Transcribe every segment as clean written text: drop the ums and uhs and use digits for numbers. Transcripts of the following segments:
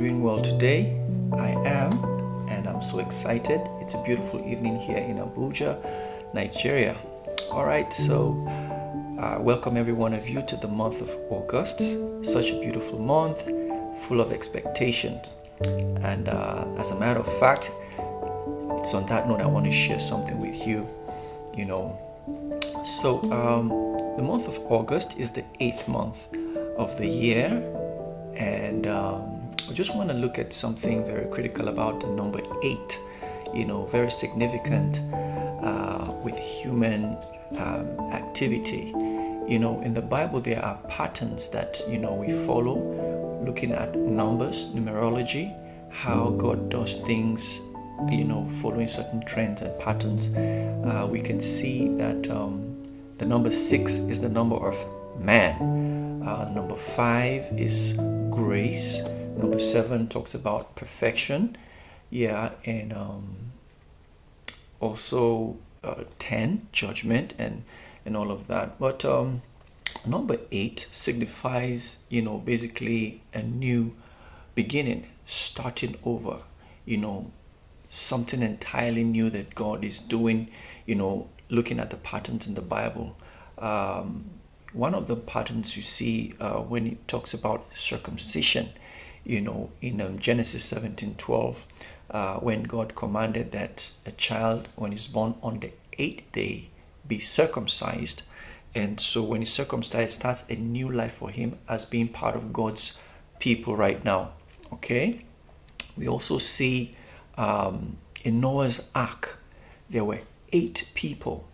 doing well today? I am, and I'm so excited. It's a beautiful evening here in Abuja, Nigeria. All right, so welcome every one of you to the month of August. Such a beautiful month, full of expectations. And as a matter of fact, it's on that note I want to share something with you. So the month of August is the 8th month of the year, and I just want to look at something very critical about the number 8. Very significant with human activity. In the Bible there are patterns that we follow, looking at numbers, numerology, how God does things, following certain trends and patterns. We can see that the number 6 is the number of man. Number 5 is grace. Number 7 talks about perfection. And also 10, judgment, and all of that. But number 8 signifies, basically a new beginning, starting over, something entirely new that God is doing, looking at the patterns in the Bible. One of the patterns you see when it talks about circumcision, in Genesis 17:12, when God commanded that a child, when he's born on the 8th day, be circumcised. And so when he's circumcised, starts a new life for him as being part of God's people right now. Okay? We also see in Noah's Ark, there were 8 people.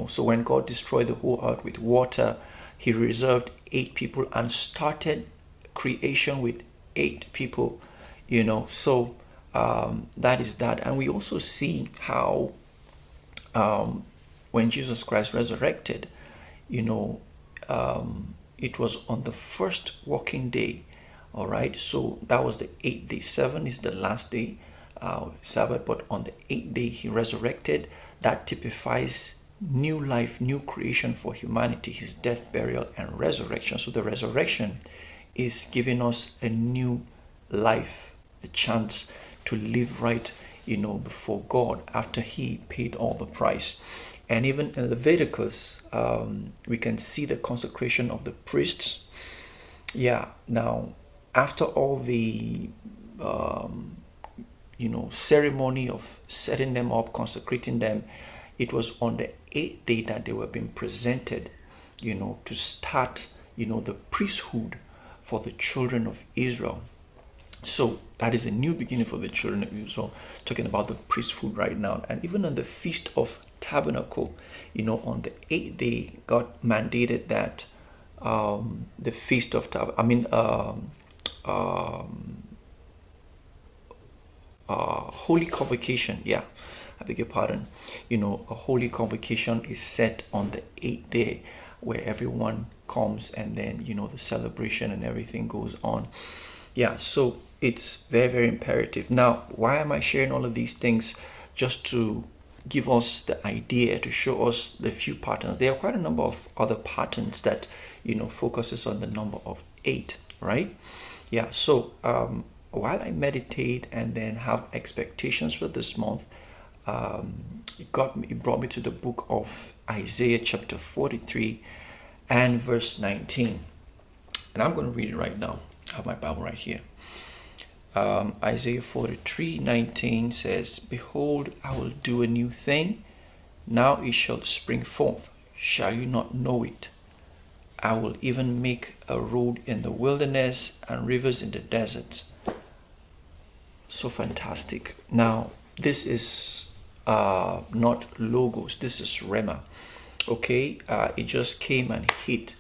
So when God destroyed the whole earth with water, he reserved 8 people and started creation with 8 people. So that is that. And we also see how when Jesus Christ resurrected, it was on the first working day. All right, so that was the 8th day. 7 is the last day, Sabbath, but on the 8th day he resurrected. That typifies new life, new creation for humanity, his death, burial, and resurrection. So the resurrection is giving us a new life, a chance to live right, before God after he paid all the price. And even in Leviticus, we can see the consecration of the priests. Now, after all the ceremony of setting them up, consecrating them, it was on the 8th day that they were being presented, to start, the priesthood for the children of Israel. So that is a new beginning for the children of Israel, talking about the priesthood right now. And even on the Feast of Tabernacle, on the 8th day, God mandated that the Feast of Holy Convocation, I beg your pardon. A holy convocation is set on the 8th day, where everyone comes, and then the celebration and everything goes on. So it's very, very imperative. Now, why am I sharing all of these things? Just to give us the idea, to show us the few patterns. There are quite a number of other patterns that focuses on the number of 8, right? So while I meditate and then have expectations for this month, it brought me to the book of Isaiah chapter 43 and verse 19. And I'm going to read it right now. I have my Bible right here. Isaiah 43:19 says, "Behold, I will do a new thing. Now it shall spring forth. Shall you not know it? I will even make a road in the wilderness and rivers in the desert." So fantastic. Now, this is not logos. This is Rema. Okay, it just came and hit.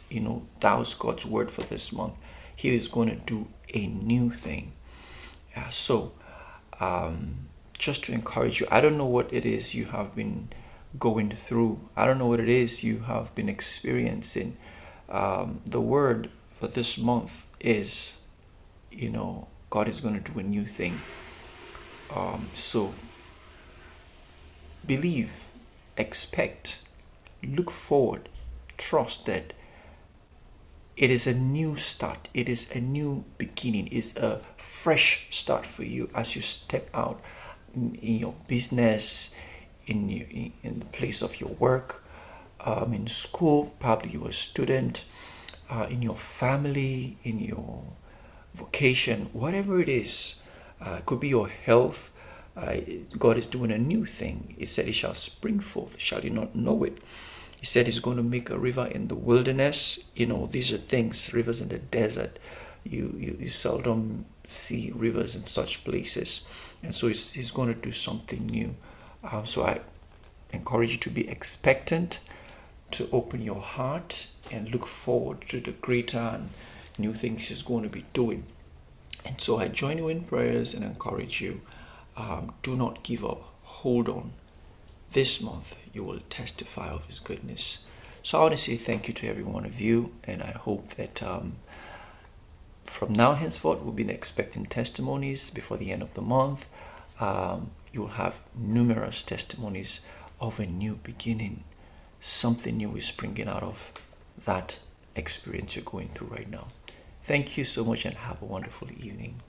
That was God's word for this month. He is going to do a new thing. So just to encourage you, I don't know what it is you have been going through. I don't know what it is you have been experiencing. The word for this month is, God is going to do a new thing. So believe, expect, look forward, trust that It is a new start. It is a new beginning. It's a fresh start for you as you step out in your business, in the place of your work, in school. Probably you're a student, in your family, in your vocation, whatever it is. It could be your health. God is doing a new thing. He said, "It shall spring forth. Shall you not know it?" He said he's going to make a river in the wilderness. These are things, rivers in the desert. You seldom see rivers in such places. And so he's going to do something new. So I encourage you to be expectant, to open your heart and look forward to the greater and new things he's going to be doing. And so I join you in prayers and encourage you. Do not give up. Hold on. This month you will testify of his goodness. So I want to say thank you to every one of you, and I hope that from now henceforth we'll be expecting testimonies before the end of the month. You'll have numerous testimonies of a new beginning. Something new is springing out of that experience you're going through right now. Thank you so much and have a wonderful evening.